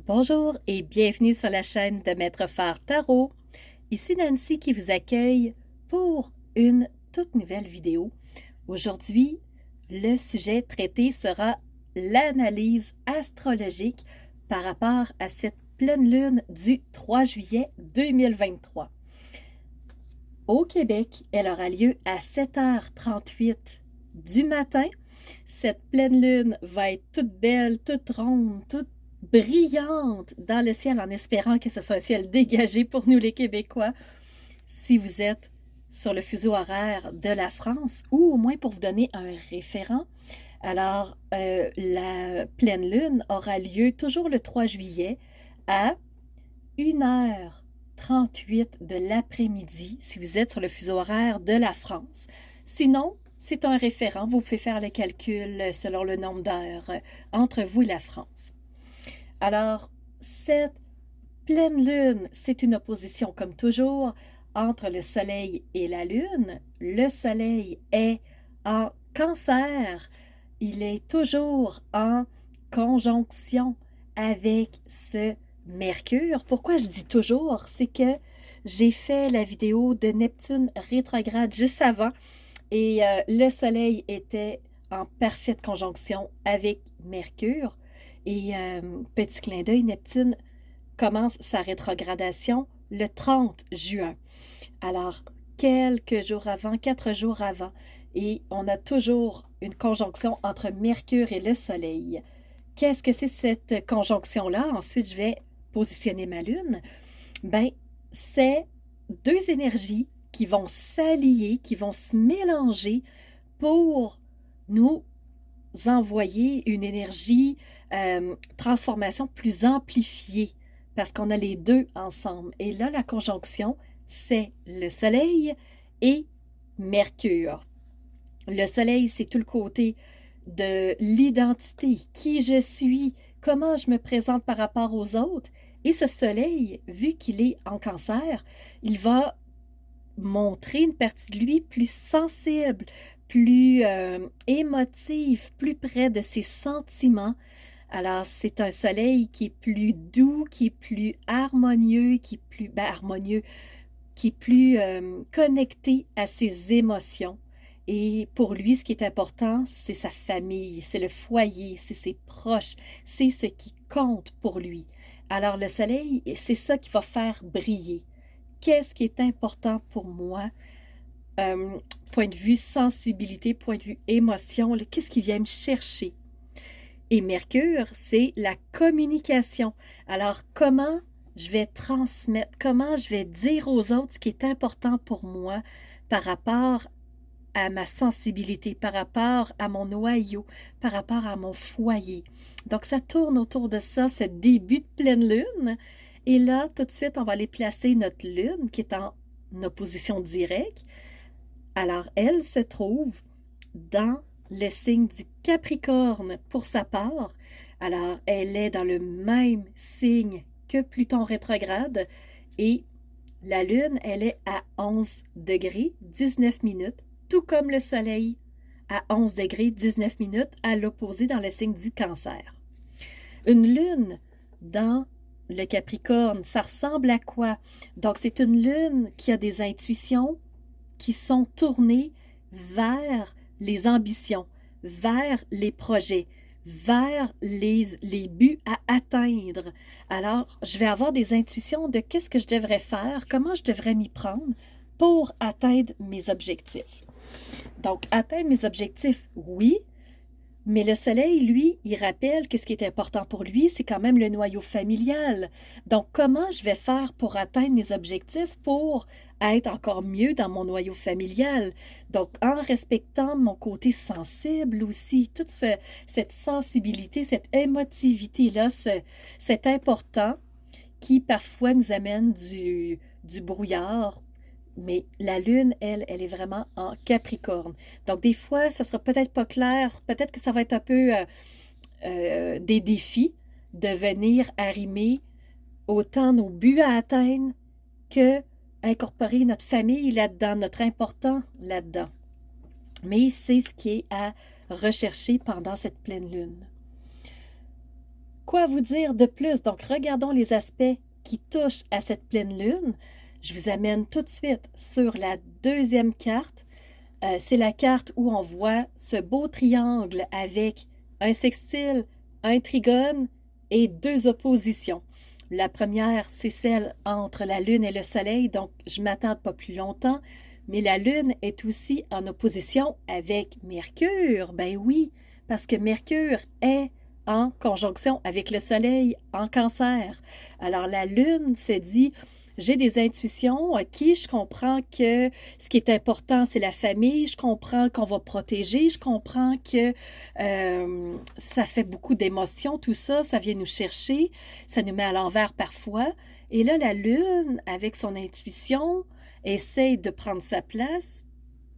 Bonjour et bienvenue sur la chaîne de Maître Phare Tarot. Ici Nancy qui vous accueille pour une toute nouvelle vidéo. Aujourd'hui, le sujet traité sera l'analyse astrologique par rapport à cette pleine lune du 3 juillet 2023. Au Québec, elle aura lieu à 7h38 du matin. Cette pleine lune va être toute belle, toute ronde, toute brillante dans le ciel en espérant que ce soit un ciel dégagé pour nous les Québécois. Si vous êtes sur le fuseau horaire de la France ou au moins pour vous donner un référent, alors la pleine lune aura lieu toujours le 3 juillet à 1h38 de l'après-midi si vous êtes sur le fuseau horaire de la France. Sinon, c'est un référent, vous pouvez faire le calcul selon le nombre d'heures entre vous et la France. Alors, cette pleine lune, c'est une opposition comme toujours entre le soleil et la lune. Le soleil est en Cancer. Il est toujours en conjonction avec ce Mercure. Pourquoi je dis toujours? C'est que j'ai fait la vidéo de Neptune rétrograde juste avant et le soleil était en parfaite conjonction avec Mercure. Et petit clin d'œil, Neptune commence sa rétrogradation le 30 juin. Alors, quelques jours avant, 4 jours avant, et on a toujours une conjonction entre Mercure et le Soleil. Qu'est-ce que c'est cette conjonction-là? Ensuite, je vais positionner ma lune. Ben, c'est deux énergies qui vont s'allier, qui vont se mélanger pour nous envoyer une énergie transformation plus amplifiée parce qu'on a les deux ensemble. Et là, la conjonction, c'est le Soleil et Mercure. Le Soleil, c'est tout le côté de l'identité, qui je suis, comment je me présente par rapport aux autres. Et ce Soleil, vu qu'il est en Cancer, il va montrer une partie de lui plus sensible, plus émotive, plus près de ses sentiments. Alors, c'est un soleil qui est plus doux, qui est plus harmonieux, qui est plus connecté à ses émotions. Et pour lui, ce qui est important, c'est sa famille, c'est le foyer, c'est ses proches, c'est ce qui compte pour lui. Alors, le soleil, c'est ça qui va faire briller. Qu'est-ce qui est important pour moi? Point de vue sensibilité, point de vue émotion, qu'est-ce qui vient me chercher? Et Mercure, c'est la communication. Alors, comment je vais transmettre, comment je vais dire aux autres ce qui est important pour moi par rapport à ma sensibilité, par rapport à mon noyau, par rapport à mon foyer. Donc, ça tourne autour de ça, ce début de pleine lune. Et là, tout de suite, on va aller placer notre lune qui est en opposition directe. Alors, elle se trouve dans le signe du Capricorne pour sa part. Alors, elle est dans le même signe que Pluton rétrograde et la Lune, elle est à 11 degrés 19 minutes, tout comme le Soleil à 11 degrés 19 minutes à l'opposé dans le signe du Cancer. Une Lune dans le Capricorne, ça ressemble à quoi? Donc, c'est une Lune qui a des intuitions qui sont tournées vers les ambitions, vers les projets, vers les buts à atteindre. Alors, je vais avoir des intuitions de qu'est-ce que je devrais faire, comment je devrais m'y prendre pour atteindre mes objectifs. Donc, atteindre mes objectifs, oui, mais le soleil, lui, il rappelle que ce qui est important pour lui, c'est quand même le noyau familial. Donc, comment je vais faire pour atteindre mes objectifs, pour être encore mieux dans mon noyau familial? Donc, en respectant mon côté sensible aussi, toute cette sensibilité, cette émotivité-là, c'est important qui parfois nous amène du brouillard. Mais la Lune, elle est vraiment en Capricorne. Donc, des fois, ça sera peut-être pas clair. Peut-être que ça va être un peu des défis de venir arrimer autant nos buts à atteindre que incorporer notre famille là-dedans, notre important là-dedans. Mais c'est ce qui est à rechercher pendant cette pleine lune. Quoi vous dire de plus? Donc, regardons les aspects qui touchent à cette pleine lune. Je vous amène tout de suite sur la deuxième carte. C'est la carte où on voit ce beau triangle avec un sextile, un trigone et deux oppositions. La première, c'est celle entre la Lune et le Soleil, donc je ne m'attarde pas plus longtemps, mais la Lune est aussi en opposition avec Mercure. Ben oui, parce que Mercure est en conjonction avec le Soleil en Cancer. Alors la Lune se dit, j'ai des intuitions, ok, je comprends que ce qui est important, c'est la famille, je comprends qu'on va protéger, je comprends que ça fait beaucoup d'émotions, tout ça, ça vient nous chercher, ça nous met à l'envers parfois. Et là, la Lune, avec son intuition, essaye de prendre sa place.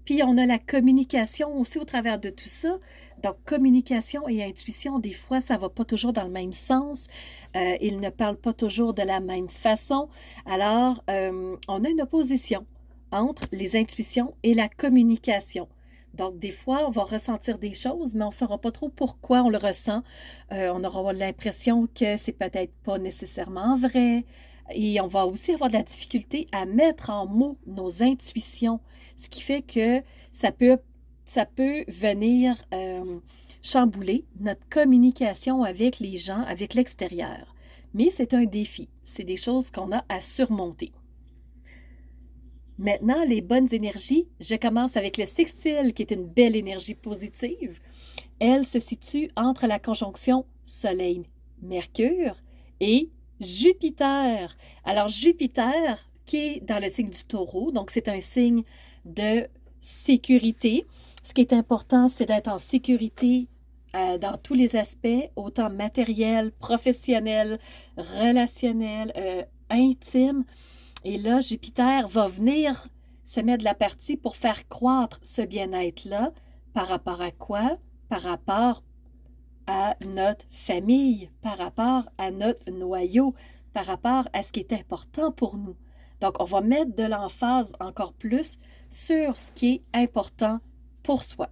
Puis on a la communication aussi au travers de tout ça. Donc, communication et intuition, des fois, ça ne va pas toujours dans le même sens. Ils ne parlent pas toujours de la même façon. Alors, on a une opposition entre les intuitions et la communication. Donc, des fois, on va ressentir des choses, mais on ne saura pas trop pourquoi on le ressent. On aura l'impression que c'est peut-être pas nécessairement vrai. Et on va aussi avoir de la difficulté à mettre en mots nos intuitions, ce qui fait que ça peut venir chambouler notre communication avec les gens, avec l'extérieur. Mais c'est un défi, c'est des choses qu'on a à surmonter. Maintenant, les bonnes énergies, je commence avec le sextile, qui est une belle énergie positive. Elle se situe entre la conjonction Soleil-Mercure et Jupiter. Alors, Jupiter, qui est dans le signe du Taureau, donc c'est un signe de sécurité. Ce qui est important, c'est d'être en sécurité dans tous les aspects, autant matériel, professionnel, relationnel, intime. Et là, Jupiter va venir se mettre de la partie pour faire croître ce bien-être-là. Par rapport à quoi? Par rapport à notre famille, par rapport à notre noyau, par rapport à ce qui est important pour nous. Donc, on va mettre de l'emphase encore plus sur ce qui est important pour soi.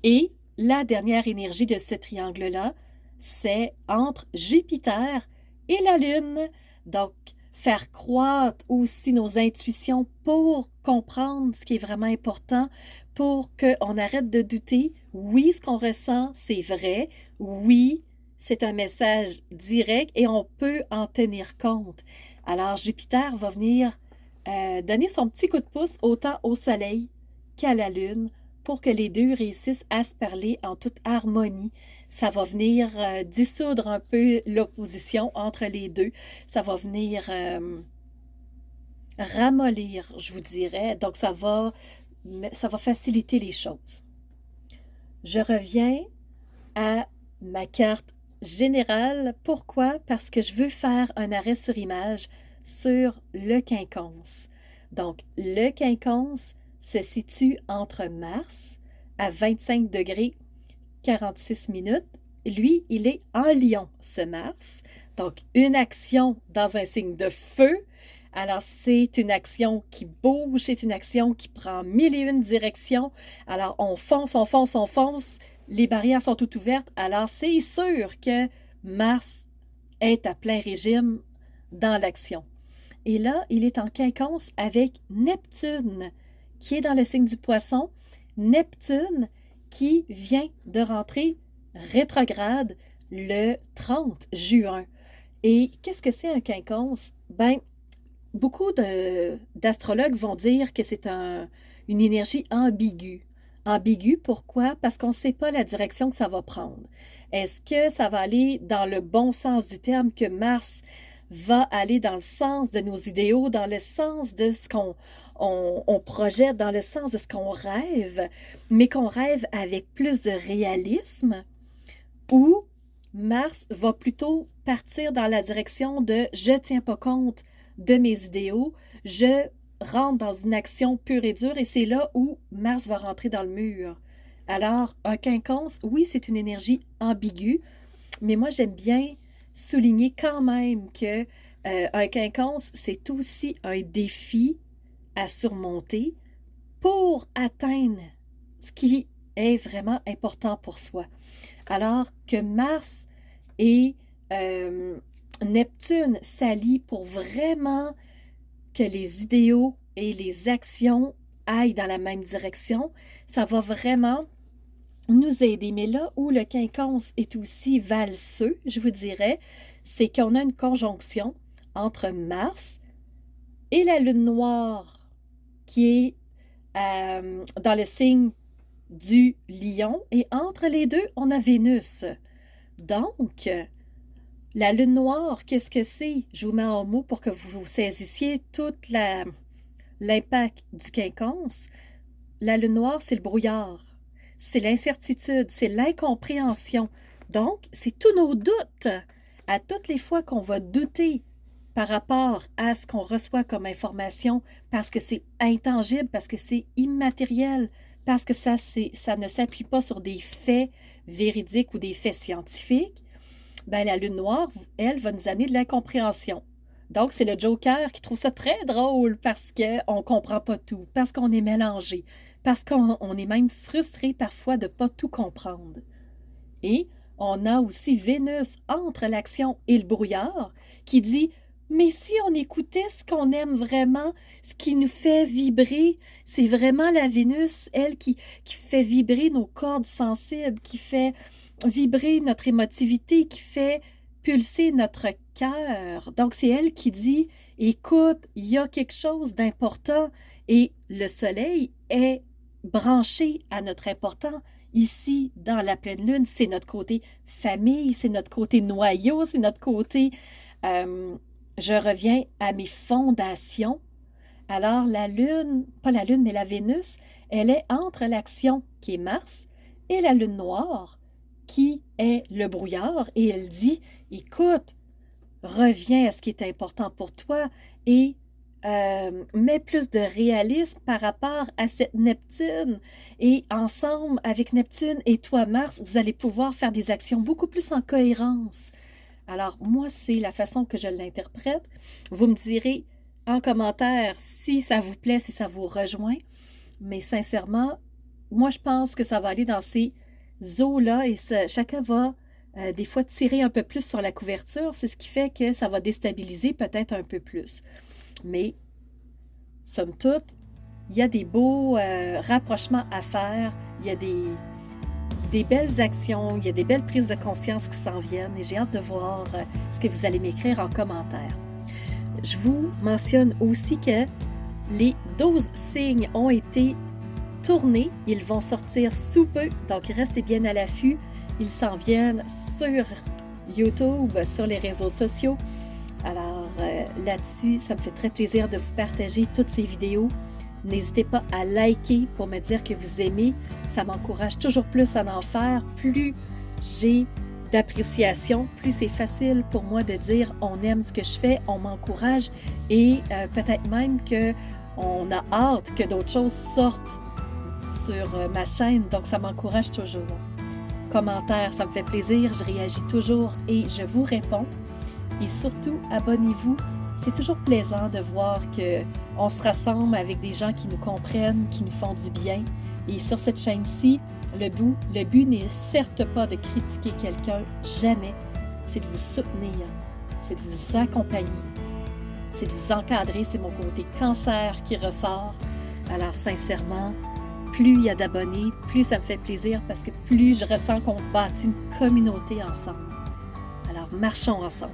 Et la dernière énergie de ce triangle-là, c'est entre Jupiter et la Lune. Donc, faire croître aussi nos intuitions pour comprendre ce qui est vraiment important, pour qu'on arrête de douter. Oui, ce qu'on ressent, c'est vrai. Oui, c'est un message direct et on peut en tenir compte. Alors, Jupiter va venir donner son petit coup de pouce autant au Soleil qu'à la Lune pour que les deux réussissent à se parler en toute harmonie. Ça va venir dissoudre un peu l'opposition entre les deux. Ça va venir ramollir, je vous dirais. Donc, ça va faciliter les choses. Je reviens à ma carte générale. Pourquoi? Parce que je veux faire un arrêt sur image sur le quinconce. Donc, le quinconce se situe entre Mars à 25 degrés 46 minutes. Lui, il est en Lion, ce Mars. Donc, une action dans un signe de feu. Alors, c'est une action qui bouge, c'est une action qui prend mille et une directions. Alors, on fonce, on fonce, on fonce. Les barrières sont toutes ouvertes. Alors, c'est sûr que Mars est à plein régime dans l'action. Et là, il est en quinconce avec Neptune, qui est dans le signe du Poisson. Neptune qui vient de rentrer rétrograde le 30 juin. Et qu'est-ce que c'est un quinconce? Ben, beaucoup d'astrologues vont dire que c'est une énergie ambiguë. Ambiguë, pourquoi? Parce qu'on ne sait pas la direction que ça va prendre. Est-ce que ça va aller dans le bon sens du terme, que Mars va aller dans le sens de nos idéaux, dans le sens de ce qu'on projette, dans le sens de ce qu'on rêve, mais qu'on rêve avec plus de réalisme, ou Mars va plutôt partir dans la direction de « je ne tiens pas compte de mes idéaux, je rentre dans une action pure et dure » et c'est là où Mars va rentrer dans le mur. Alors, un quinconce, oui, c'est une énergie ambiguë, mais moi, j'aime bien souligner quand même que un quinconce, c'est aussi un défi à surmonter pour atteindre ce qui est vraiment important pour soi. Alors que Mars et Neptune s'allient pour vraiment que les idéaux et les actions aillent dans la même direction. Ça va vraiment nous aider. Mais là où le quinconce est aussi valseux, je vous dirais, c'est qu'on a une conjonction entre Mars et la lune noire qui est dans le signe du lion. Et entre les deux, on a Vénus. Donc, la lune noire, qu'est-ce que c'est? Je vous mets en mots pour que vous saisissiez tout l'impact du quinconce. La lune noire, c'est le brouillard, c'est l'incertitude, c'est l'incompréhension. Donc, c'est tous nos doutes. À toutes les fois qu'on va douter par rapport à ce qu'on reçoit comme information, parce que c'est intangible, parce que c'est immatériel, parce que ça ne s'appuie pas sur des faits véridiques ou des faits scientifiques, ben, la lune noire, elle, va nous amener de l'incompréhension. Donc, c'est le Joker qui trouve ça très drôle parce qu'on ne comprend pas tout, parce qu'on est mélangé, parce qu'on est même frustré parfois de ne pas tout comprendre. Et on a aussi Vénus entre l'action et le brouillard qui dit « Mais si on écoutait ce qu'on aime vraiment, ce qui nous fait vibrer, c'est vraiment la Vénus, elle, qui fait vibrer nos cordes sensibles, qui fait vibrer notre émotivité, qui fait pulser notre cœur. » Donc, c'est elle qui dit « Écoute, il y a quelque chose d'important et le soleil est branché à notre important. Ici, dans la pleine lune, c'est notre côté famille, c'est notre côté noyau, c'est notre côté... je reviens à mes fondations. Alors, la lune, pas la lune, mais la Vénus, elle est entre l'action qui est Mars et la lune noire qui est le brouillard. Et elle dit, écoute, reviens à ce qui est important pour toi et mets plus de réalisme par rapport à cette Neptune. Et ensemble, avec Neptune et toi, Mars, vous allez pouvoir faire des actions beaucoup plus en cohérence. Alors, moi, c'est la façon que je l'interprète. Vous me direz en commentaire si ça vous plaît, si ça vous rejoint. Mais sincèrement, moi, je pense que ça va aller dans ces eaux-là et chacun va des fois tirer un peu plus sur la couverture. C'est ce qui fait que ça va déstabiliser peut-être un peu plus. Mais, somme toute, il y a des beaux rapprochements à faire. Il y a des belles actions, il y a des belles prises de conscience qui s'en viennent et j'ai hâte de voir ce que vous allez m'écrire en commentaire. Je vous mentionne aussi que les 12 signes ont été tournés. Ils vont sortir sous peu, donc restez bien à l'affût. Ils s'en viennent sur YouTube, sur les réseaux sociaux. Alors là-dessus, ça me fait très plaisir de vous partager toutes ces vidéos. N'hésitez pas à liker pour me dire que vous aimez. Ça m'encourage toujours plus à en faire. Plus j'ai d'appréciation, plus c'est facile pour moi de dire on aime ce que je fais, on m'encourage et peut-être même qu'on a hâte que d'autres choses sortent sur ma chaîne. Donc, ça m'encourage toujours. Commentaires, ça me fait plaisir. Je réagis toujours et je vous réponds. Et surtout, abonnez-vous. C'est toujours plaisant de voir qu'on se rassemble avec des gens qui nous comprennent, qui nous font du bien. Et sur cette chaîne-ci, le but n'est certes pas de critiquer quelqu'un, jamais. C'est de vous soutenir, c'est de vous accompagner, c'est de vous encadrer. C'est mon côté cancer qui ressort. Alors sincèrement, plus il y a d'abonnés, plus ça me fait plaisir parce que plus je ressens qu'on bâtit une communauté ensemble. Alors marchons ensemble.